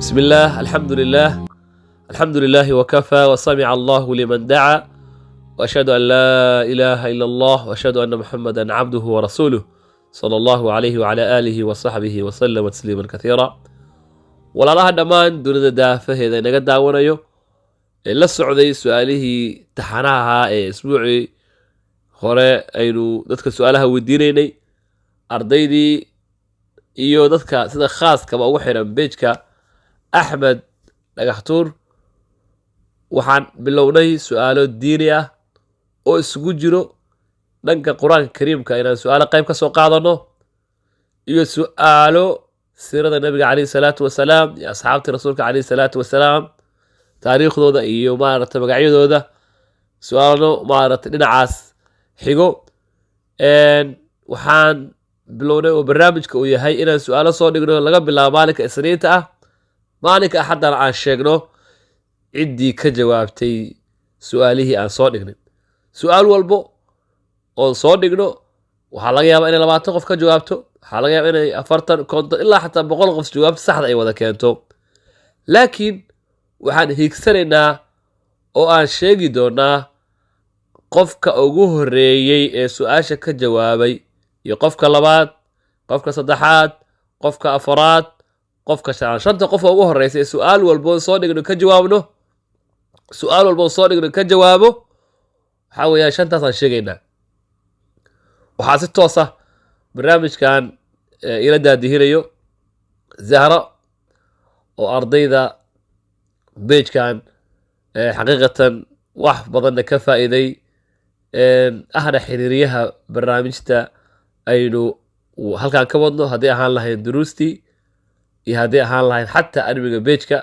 بسم الله الحمد لله وكفى وسمع الله لمن دعا وأشهد أن لا إله إلا الله وأشهد أن محمدا عبده ورسوله صلى الله عليه وعلى آله وصحبه وسلم تسليما كثيرا walaalaha dhammaan dunida daafaheeda inaga daawanayo ee la socday su-aalihii taxanaha ahaa ee isbuucii hore aynu dadka su-aalaha weydiinaynay ardaydii iyo dadka sida khaaskaba ugu xiran bejka axmed dhagaxtuur waxaan bilownay su-aalo diini ah oo isugu jiro dhanka qur-aanka kariimka inaan su-aalo qayb ka soo qaadano iyo su-aalo siirada nabiga calayhi salaatu wasalaam iyo asxaabtii rasuulka calayhi salaatu wasalaam taariikhdooda iyo maaragtay magacyadooda su-aalo maaragtay dhinacaas xigo waxaan bilownay oo barnaamijka uu yahay inaan su-aalo soo dhigno laga bilaabo maalinka isniinta ah maalinka axaddana aan sheegno ciddii ka jawaabtay su-aalihii aan soo dhignin su-aal walbo oon soo dhigno waxaa laga yaabaa inay 20 qof ka jawaabto waxaa laga yaabaa inay 40 konton ilaa xataa 100 qof jawaabta saxda ay wada keento laakiin waxaan hiigsanaynaa oo aan sheegi doonaa qofka ugu horeeyey ee su-aasha ka jawaabay iyo qofka labaad qofka saddexaad qofka afaraad qofka shanta qof ugu horeysa ee su-aal walbo soo dhigno ka jawaabno su-aal walbo soo dhigno ka jawaabo waxaa weeyaan shantaas aan sheegaynaa waxaa si toos ah barnaamijkan ila daadihinayo zahra oo ardayda bejkan xaqiiqatan wax badanna ka faa'iiday ahna xiriiryaha barnaamijta aynu halkan ka wadno haddii ahaan lahayn duruustii iyo haddii ahaan lahayn xataa animiga bejka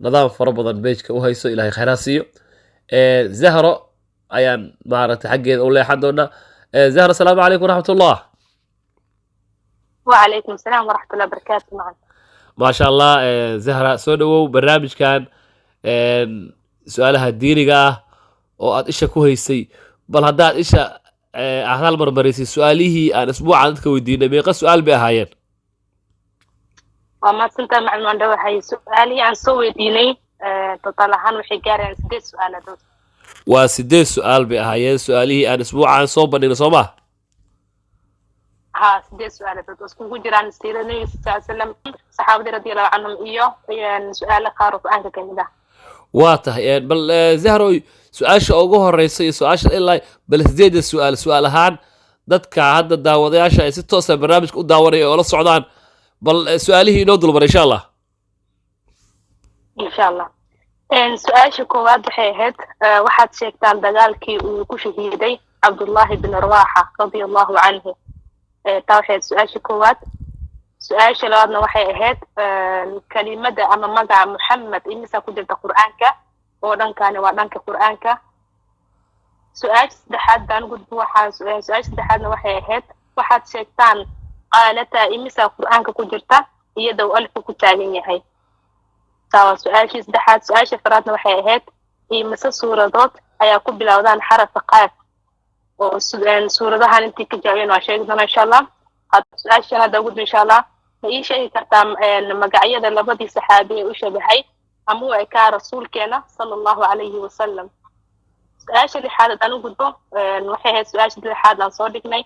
nidaam fara badan bejka u hayso ilahay khayraa siiyo zahro ayaan maaragtay xaggeeda u leexan doonaa زهرة السلام عليكم ورحمة الله. وعليكم السلام ورحمة الله وبركاته. معك ما شاء الله زهرة سودو برنامج كان سؤالها الدينية oo aad isha ku haysay bal haddaad isha ahal marmarisay su-aalihii aan isbuucan dadka weydiinay meeqa su-aal bay ahaayeen waa maadsantaa maclumaan dhawahay su-aalihii aan soo weydiinay total ahaan waxay gaarayaan 8 su-aaladood waa 8 su-aal bay ahaayeen su-aalihii aan isbuucan soo bandhigno soo ma ها 8 su-aaladood oo iskugu jiraan siirada nabiga sallallahu alayhi wasallam saxaabadii radiyallahu anhum iyo su-aalo qaar oo aan ka kamid ah waa tahay bal zahro su-aasha ugu horeysa iyo su-aasha ilaa bal 8 su-aal ahaan dadka hadda daawadayaasha ay si toos ah barnaamijka u daawanaya oo la socdaan bal su-aalihii inoo dulmar insha Allah insha Allah su-aasha koowaad waxay ahayd waxaad sheegtaan dagaalkii uu ku shahiiday Abdullah ibn Rawaha radiyallahu anhu tawxiid su-aasha koowaad su-aasha labaadna waxay ahayd kalimada ama magaca Muhammad imisa ku jirta Qur'aanka oo dhankani waa dhanka Qur'aanka su-aasha saddexaad baan gudbo su-aasha saddexaadna waxay ahayd waxaad sheegtaan qaalata imisa Qur'aanka ku jirta iyadoo alfu ku taagan yahay tawa su-aasha saddexaad su-aasha afraadna waxay ahayd imisa suuradood ayaa ku bilowdaan xarafka qaaf oo suuradahan intii ka jawaabeen waa sheegi doonaa insha Allah su-aasha hadda gudbo insha Allah ma ii sheegi kartaa magacyada labadii saxaabi ee u shabahay ama uu ka rasuulkeena sallallahu alayhi wasallam su-aasha lixaad aan u gudbo waxay ahayd su-aasha lixaad aan soo dhignay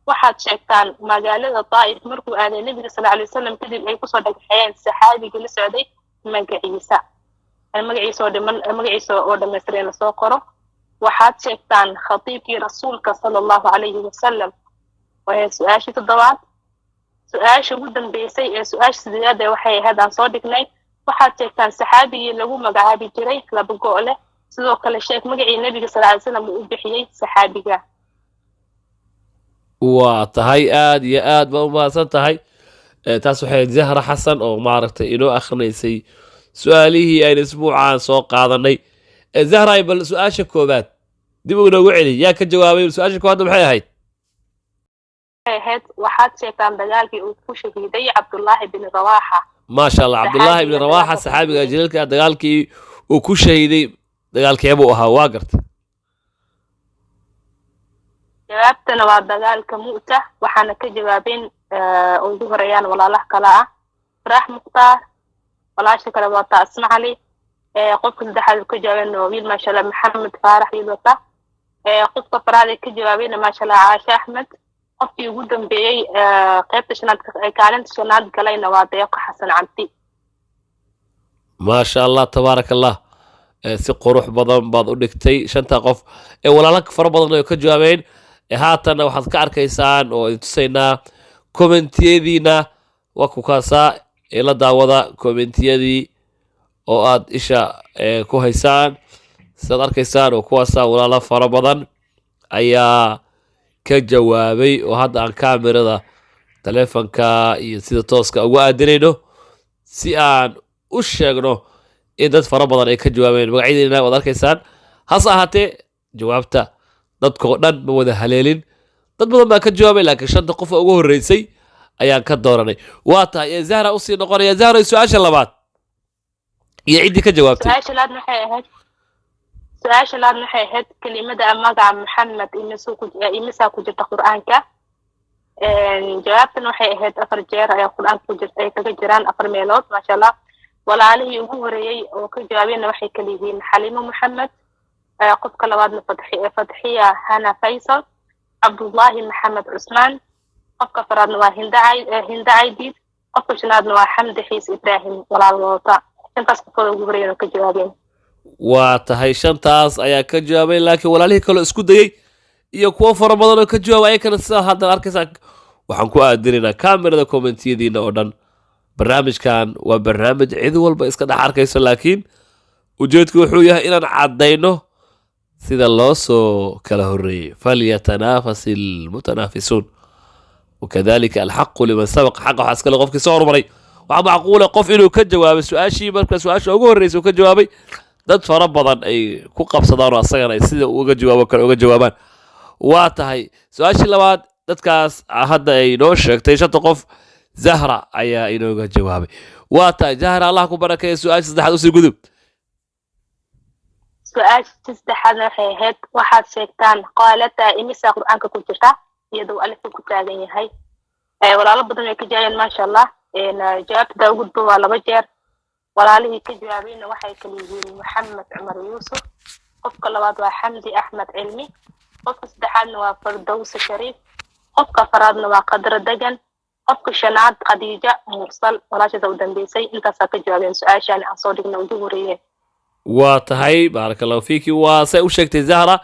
waxaad sheegtaan magaalada Taif markuu aaday nabiga sallallahu alayhi wasallam kadib ay ku soo dhagxayeen saxaabiga la socday magaciisa oo dhammaystiran la soo qoro waxaad sheegtaan khatiibkii rasuulka sallallahu alayhi wasallam waa su-aasha toddobaad su-aasha ugu dambeysay ee su-aasha sideedaad waxay ahayd aan soo dhignay waxaad sheegtaan saxaabigii lagu magacaabi jiray laba go'le sidoo kale sheeg magacii nabiga sallallahu alayhi wasallam uu bixiyay saxaabiga waa tahay aad iyo aad ba u mahadsan tahay taas waxay zahra xasan oo maaragtay inoo akhrinaysay su-aalihii aynu isbuucan soo qaadanay zahra bal su-aasha koobaad dib u noogu celi yaa ka jawaabay su-aasha koobaad maxay ahayd waxaad sheegtaan dagaalkii uu ku shahiiday Abdullah ibn Rawaha ما شاء الله عبد الله بن رواحة صحابي جليلك دغالكي uu ku shahiiday dagaalkeebuu ahaa waa gartay jawaabtana waa dagaalka Mu'ta waxaana ka jawaabeen ugu horeeyaan walaalaha kala ah Farah Mukhtaar walaasha kale waa taa asma cali qofka saddexaad uu ka jawaabeen waa wiil maasha allah maxamed faarax idota qofka afraad ee ka jawaabayna maasha allah caasha axmed qofkii ugu dambeeyey qaybta shanaad kaalinta shanaad galayna waa deeqo xasan cabdi maasha allah tabaaraka allah si qurux badan baad u dhigtay shanta qof ee walaalo fara badan ay ka jawaabeen haatanna waxaad ka arkaysaan oo idin tusaynaa kommentiyadiina waa ku kaasaa ee la daawada kommentiyadii oo aad isha ku haysaan sidaad arkaysaan oo kuwaasaa walaalo fara badan ayaa ka jawaabay oo hadda aan kaamirada taleefanka iyo sida tooska ugu aadinayno si aan u sheegno in dad fara badan ay ka jawaabeen magacyadiina waad arkaysaan hase ahaatee jawaabta dadkoo dhan ma wada haleelin dad badan baa ka jawaabay laakiin shanta qof oo ugu horreysay ayaan ka dooranay waa tahay ee zahra usii noqonaya zahra su-aasha labaad iyo ciddii ka jawaabtay su-aasha labaad waxay ahayd kelimada magaca maxamed imisaa ku jirta qur-aanka jawaabtan waxay ahayd 4 jeer ayaa qur-aanka ku jirta ay kaga jiraan 4 meelood maasha allah walaalihii ugu horeeyey oo ka jawaabeenna waxay kala yihiin xalimo maxamed qofka labaadna fatxiya hana faysal cabdullaahi maxamed cusmaan qofka afraadna waa hinda caydiid qofka shanaadna waa xamdi xiis ibraahim walaal wadata intaas qofkooda ugu horeeyeen oo ka jawaabeen waa tahay shantaas ayaa ka jawaabay laakiin walaalihii kaloo isku dayey iyo kuwo fara badan oo ka jawaabay ayakana sidaa haddan arkaysaa waxaan ku aadinaynaa kaamirada kommentiyadiina oo dhan barnaamijkan waa barnaamij cid walba iska dhex arkayso laakiin ujeedku wuxuu yahay inaan caddayno sida loo soo kala horreeyey falyatanafas ilmutanaafisuun wakadalika alxaqu liman sabaq xaqa waxaa iskale qofkii soo horumaray waxaa macquula qof inuu ka jawaabay su-aashii marka su-aasha ugu horreysay uu ka jawaabay dad fara badan ay ku qabsadaan oo asagana ay sida uga jawaabo kale uga jawaabaan waa tahay su-aashii labaad dadkaas hadda ay noo sheegtay shanta qof zahra ayaa inooga jawaabay waa tahay zahra allah ku barakeeya su-aasha saddexaad usii gudub su-aasha saddexaadna waxay ahayd waxaad sheegtaan qaalata imisa qur-aanka ku jirta iyadoo alifka ku taagan yahay walaalo badan ay ka jawaabeen maasha allah jawaabtada ugu gudbo waa 2 jeer walaalihii ka jawaabayna waxay kala yihiin maxamed cumar yuusuf qofka labaad waa xamdi axmed cilmi qofka saddexaadna waa fardowsi shariif qofka afraadna waa qadra degan qofka shanaad khadiija mursal walaashada u dambeysay intaasaa ka jawaabeen su-aashaan aan soo dhigna ugu horeeyeen waa tahay baarakallahu fiiki waa say u sheegtay zahra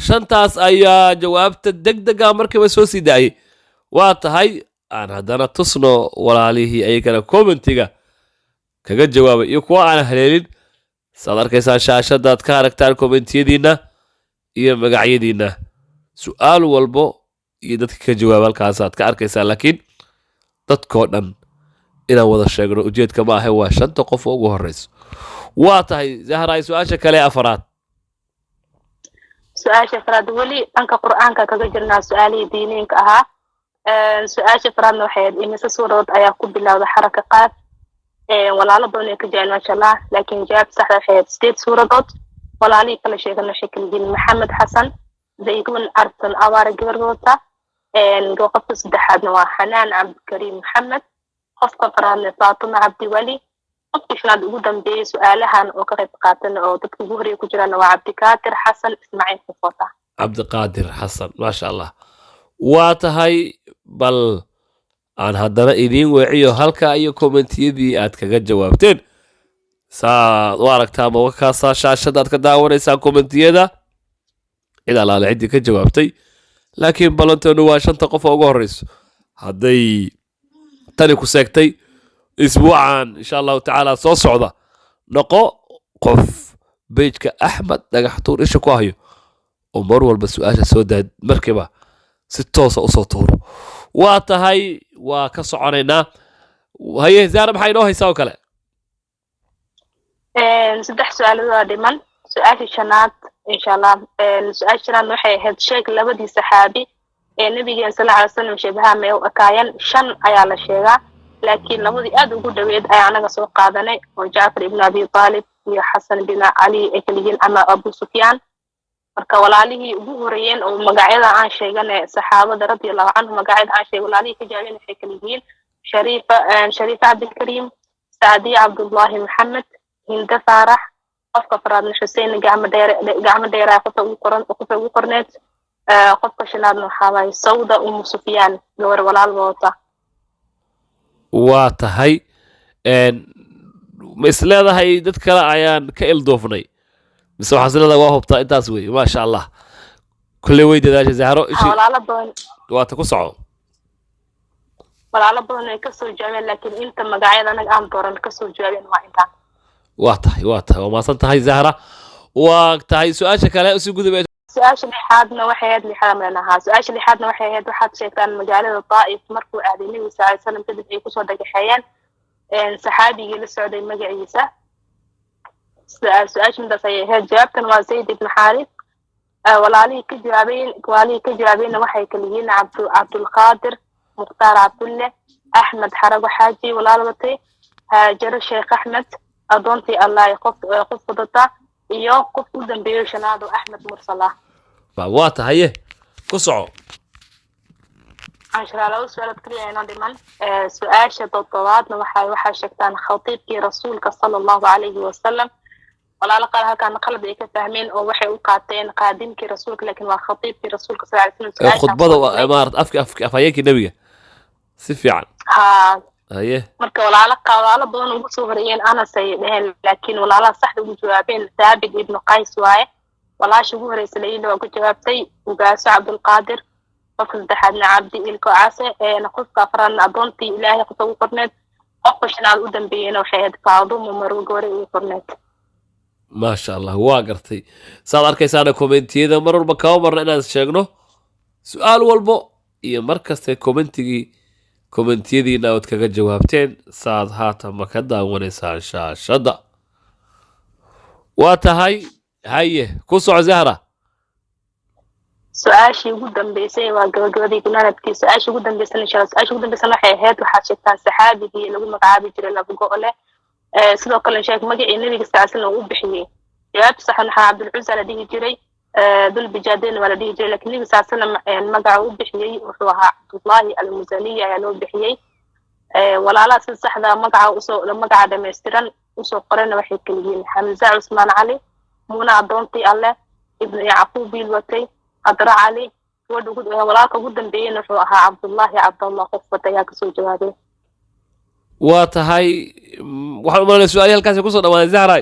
shantaas ayaa jawaabta degdega markiiba soo sii daayay waa tahay aan haddana tusno walaalihii ayagana commentiga kaga jawaabay iyo kuwa aan haleelin saad arkaysaan shaashadaad ka aragtaan kommentiyadiina iyo magacyadiina su-aal walbo iyo dadka ka jawaaba halkaasaad ka arkaysaan laakiin dadkoo dhan inaan wada sheegno ujeedka ma ahe waa shanta qof oo ugu horreyso waa tahay zahra su-aasha kale afraad su-aasha afraad weli dhanka qur-aanka kaga jirnaa su-aalihii diiniinka ahaa su-aasha afraadna waxay ahayd imise suuradood ayaa ku bilowda xaraka qaad walaalo badan ay ka jawaabeen maasha allah laakiin jawaabta saxda waxay ahayd 8 suuradood walaalihii kala sheegan waxay kala yihiin maxamed xasan zayduun arsan awaare gabargoota qofka saddexaadna waa xanaan cabdikariim maxamed qofka afraadna faatuma cabdiwali qofka shanaad ugu dambeeyey su-aalahan oo ka qayb qaatan oo dadka ugu horeeya ku jiraan waa cabdikaadir xasan ismaaciil kufota cabdiqaadir xasan maasha allah waa tahay bal aan haddana idiin weeciyo halka iyo kommentiyadii aad kaga jawaabteen saad u aragtaa ma wakaasaa shaashadaad ka daawanaysaan kommentiyada cid alaale ciddii ka jawaabtay laakiin ballanteenu waa shanta qof oo ugu horreyso hadday tani ku seegtay isbuucan insha allahu tacaala soo socda noqo qof bejka axmed dhagax tuur isha ku hayo oo mar walba su-aasha soo daad markiiba si toosa usoo tuuro waa tahay waa ka soconaynaa haye zaara maxaa inoo haysaa oo kale 3 su-aalood waa dhiman su-aasha shanaad insha allah su-aasha shanaad waxay ahayd sheeg labadii saxaabi ee nabigeen sallallahu alayhi wasallam shabaha may u ekaayeen 5 ayaa la sheegaa laakiin labadii aad ugu dhaweed ayaa anaga soo qaadanay oo Jaafar ibn Abi Talib iyo Xasan bin Ali ay kaliyin ama Abu Sufyaan marka walaalihii ugu horeeyeen oo magacyada aan sheeganay saxaabada radiyallahu anhu magacyada aan sheegay walaalihii ka jawaabeen waxay kaliyin Sharifa Abdulkarim سعدي عبد الله محمد هند فارح قفك فراد حسين قعم دير قفة وقرنت قفك شناد نحاوي سودة أم سفيان دور ولا الوطة waa tahay ma isleedahay dad kale ayaan ka ildoofnay mise waxaa isleedahay waa hubtaa intaas wey maasha allah kulley way dadaashay zahro ishi waata ku soco walaalo badan ay kasoo jawaabeen laakiin inta magacyada anaga aan dooran kasoo jawaabeen waa intaan waa tahay waa maasan tahay zahra waa tahay su-aasha kale usii gudubay su-aasha lixaadna waxay ahayd su-aasha lixaadna waxay ahayd waxaad sheegtaan magaalada Taa'if markuu aaday Nabiga sallallahu alayhi wasallam kadib ay kusoo dhagaxayeen saxaabigii la socday magaciisa su-aasha midaas ayay ahayd jawaabtan waa Zayd ibn Harith walaalihii ka jawaabeen waxay kala yihiin Cabdulqaadir Mukhtaar Cabdulle Axmed Xarago Xaaji walaalbatay Haajaro Sheekh Axmed adoontii Allah qof wadata iyo qof u dambeeyay shanaado Axmed Mursala waa tahay ku soco عشرة لو سؤال كلي أنا دمان سؤال شطوات waxaa sheegtaan khatiibkii rasuulka sallallahu alayhi wasallam wala la qalaha kan qalbi ay ka fahmeen oo waxay u qaateen qaadimkii rasuulka laakiin waa khatiibkii rasuulka sallallahu alayhi wasallam khudbada waa imaarad afayeenkii nabiga si fiican haye marka walaalo badan ugu soo horeyeen ana say dhaheen laakiin walaalaha saxda ugu jawaabeen Thabit ibn Qays waaye walaashi ugu horeysay leeyna waa ku jawaabtay ugaaso Abdul Qaadir qofka saddexaadna Cabdi Ilko Caase qofka afraadna adoontii Ilaahay qofka ugu qorneed qofka shanaad u dambeeyayna waxay ahayd Faadumo Maruugo hore ugu qorneed maasha allah waa gartay saad arkaysaana kommentiyada mar walba kama marna inaan sheegno su-aal walbo iyo mar kasta kommentiyadiina ood kaga jawaabteen saad haatan ma ka daawanaysaan shaashadda waa tahay haye ku soco zahra su-aashii ugu dambeysay waa gabagabadii gunaanadkii su-aashii ugu dambeysay insha Allah su-aashii ugu dambeysay waxay ahayd waxaad sheegtaan saxaabigii lagu magacaabi jiray Labugo ole sidoo kale sheeg magacii nabiga sallallahu alayhi wasallam uu bixiyay jawaabta saxan waxa Abdul Uzza la dhihi jiray dul bijaadeen wala dhihi jiray laakiin nabiga sallallahu alayhi wasallam magaca uu bixiyay wuxuu ahaa Abdullahi al-Muzani ayaa loo bixiyay walaalaha si saxda magaca dhameystiran usoo qorayna waxay kala yihiin Hamza Usman Ali Muna adoontii alle ibn Yaqub bil watay Qadra Ali walaalka ugu dambeeyay wuxuu ahaa Abdullahi Abdullah qof wadayaa kasoo jawaabay waa tahay waxaan u maleynayaa su'aalaha halkaas ku soo dhawaanay zahra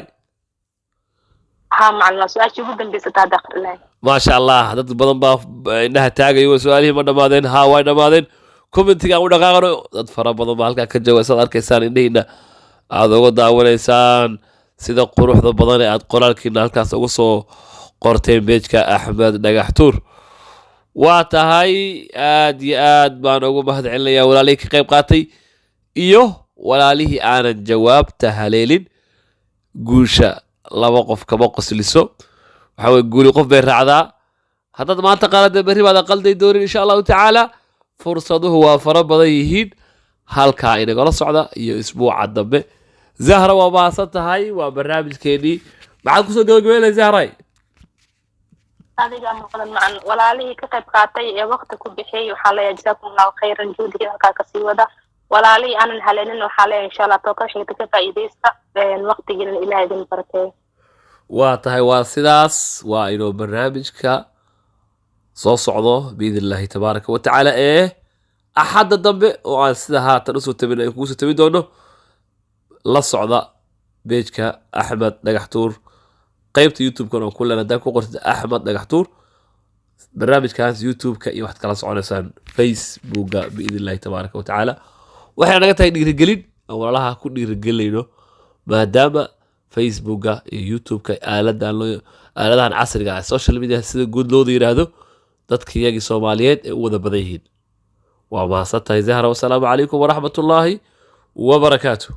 macallin su-aashii ugu dambeysay taa dakhrinay maasha allah dad badan baa indhaha taagayo su'aalihii ma dhamaadeen way dhamaadeen commentiga aan u dhaqaaqano dad fara badan baa halkaa ka jawaabay saad arkaysaan indhihiina aad uga daawanaysaan sida quruxda badan ee aad qoraalkiina halkaas ugu soo qorteen beejka Axmed Dhagaxtuur waa tahay aad iyo aad baan ugu mahad celinayaa walaalihii ka qayb qaatay iyo walaalihii aanan jawaabta haleelin guusha laba qof kama qosliso waxa way guuli qof bay raacdaa haddaad maanta qaadada berri baad qalday doonin insha allahu tacaala fursaduhu waa fara badan yihiin halkaa inagala socda iyo isbuuca dambe zahra waa mahadsan tahay waa barnaamijkeenii maxaad kusoo gabagabeynay zahray adiga mudan macaan walaalihii ka qayb qaatay ee waqti ku bixiyay waxaa la jazaakumullahu khayran juhdiga halkaa ka sii wada walaalihii aanan haleelin waxaa la insha Allah too ka sheegta ka faa'iideysta waqtigiina Ilaahay idin barkeeyo waa tahay waa sidaas waa inoo barnaamijka soo socdo biidnillahi tabaaraka wa tacaala ee axadda dambe oo aan sida haatan usoo tabin ay kugu soo tabin doono la socda beejka Axmed Dhagaxtuur qaybta youtube-kan oo ku leena haddaan ku qortid Axmed Dhagaxtuur barnaamijkaas youtube-ka iyo waxaad kala soconaysaan facebooka biidnillahi tabaaraka wa tacaala waxay naga tahay dhiirigelin aan walaalaha ku dhiirigelinayno maadaama facebooka iyo youtube-ka aaladahan casriga ah social media sida guud looda yidhaahdo dadka iyagii Soomaaliyeed ee u wada badan yihiin waa mahadsan tahay zahra wasalaamu calaykum waraxmatullaahi wabarakaatuh